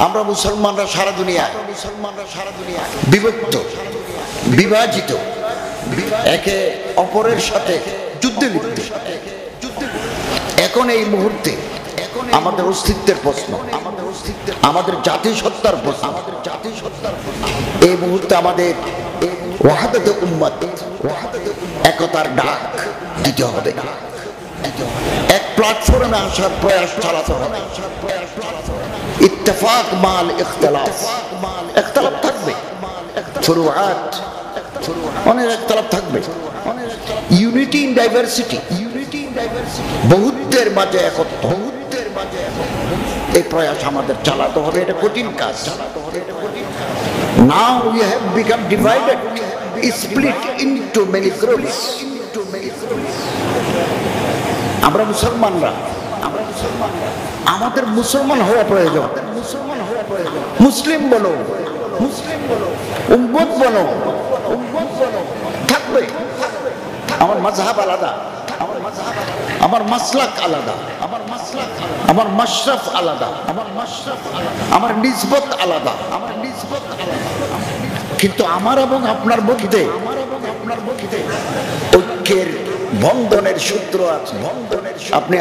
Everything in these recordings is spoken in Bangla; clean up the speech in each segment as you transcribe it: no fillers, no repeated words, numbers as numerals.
আমরা মুসলমানরা সারা দুনিয়ায় বিভক্ত, বিভাজিত, একে অপরের সাথে যুদ্ধে লিপ্ত। এখন এই মুহূর্তে আমাদের অস্তিত্বের প্রশ্ন, আমাদের জাতিসত্তার প্রশ্ন, এই মুহূর্তে আমাদের ওয়াহাদাতে উম্মত, একতার ডাক দিতে হবে। এক প্ল্যাটফর্মে আসার প্রয়াস চালাতে হবে। ইত্তেফাক মাল ইখতিলাফ, ইখতিলাফ থাকবে, ফুরুআত, অনেক ইখতিলাফ থাকবে। ইউনিটি ইন ডাইভার্সিটি, বহুত্বের মাঝে একত্র, এই প্রয়াস আমাদের চালাতে হবে। এটা কঠিন কাজ। Now we have become divided, split into many groups. আমরা মুসলমানরা, আমাদের মুসলমান হওয়া প্রয়োজন। মুসলিম বলো, উম্মত বলো, থাকবে। আমার মাযহাব আলাদা, আমার মাসলাক আলাদা, আমার মাশরাফ আলাদা, আমার নিসবত আলাদা, কিন্তু আমার এবং আপনার মধ্যে ঐক্যের বন্ধনের সূত্র আছে। আপনি,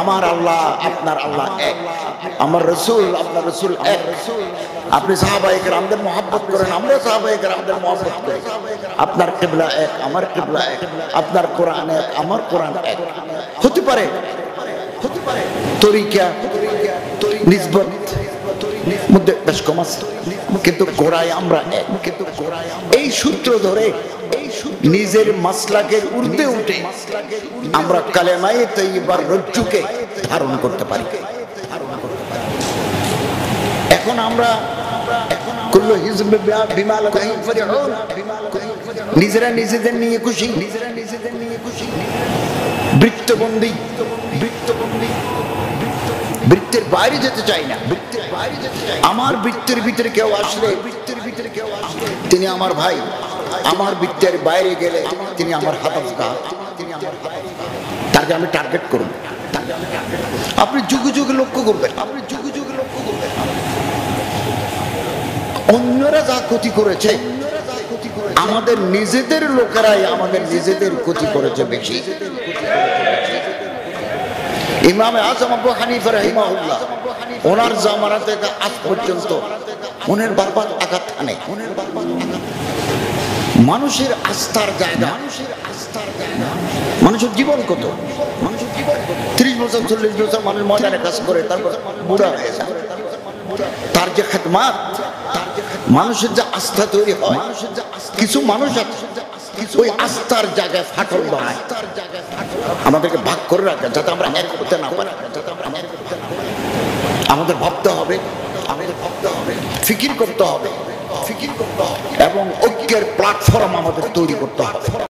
আমার আল্লাহ, আপনার আল্লাহ এক, আমার রসুল, আপনার রসুল এক। আপনি সাহাবায়ে কেরামদের মহব্বত করেন, আমরা সাহাবায়ে কেরামদের মহব্বত করি। আপনার কিবলা এক, আমার কিবলা এক, আপনার কোরআন এক, আমার কোরআন এক। হতে পারে তরিকা, নিসবত মধ্যে বেশ কম আছে, কিন্তু গোড়ায় আমরা এক। এই সূত্র ধরে নিজের মাসলাকের ঊর্ধ্বে উঠে আমরা কালেমায়ে তাইয়্যিবার রজ্জুকে ধারণ করতে পারি। এখন আমরা কুল্লু হিজবিন বিমা লাদাইহিম ফারিহুন, নিজেরা নিজেদের নিয়ে খুশি, বৃত্তবন্দী, বৃত্তের বাইরে যেতে চাই না। আমার বৃত্তের ভিতরে কেউ আসলে তিনি আমার ভাই, আমার বৃত্তের বাইরে গেলে তিনি আমার হাতফগা, তাকে আমি টার্গেট করব। আপনি যুগে যুগে লক্ষ্য করবেন, অন্যরা যা ক্ষতি করেছে, আমাদের নিজেদের লোকেরাই আমাদের নিজেদের ক্ষতি করেছে বেশি। ইমাম আযম আবু হানিফা রাহিমাহুল্লাহ, ওনার জামানা থেকে আজ পর্যন্ত মনের বারবার আঘাত আনে। মানুষের আস্থার জায়গা, মানুষের জীবন কত, 30 বছর 40 বছর মানুষ ময়দানে কাজ করে, তারপর বুড়া হয়ে যায়। তার যে খেদমাত, মানুষের যে আস্থা তৈরি হয়, কিছু মানুষ আছে ওই আস্থার জায়গায় ফাটল বানায়, আমাদেরকে ভাগ করে রাখে যাতে আমরা এক হতে না পারি। আমাদের ভাবতে হবে, ফিকির করতে হবে, এবং ঐক্যের প্ল্যাটফর্ম আমাদের তৈরি করতে হবে।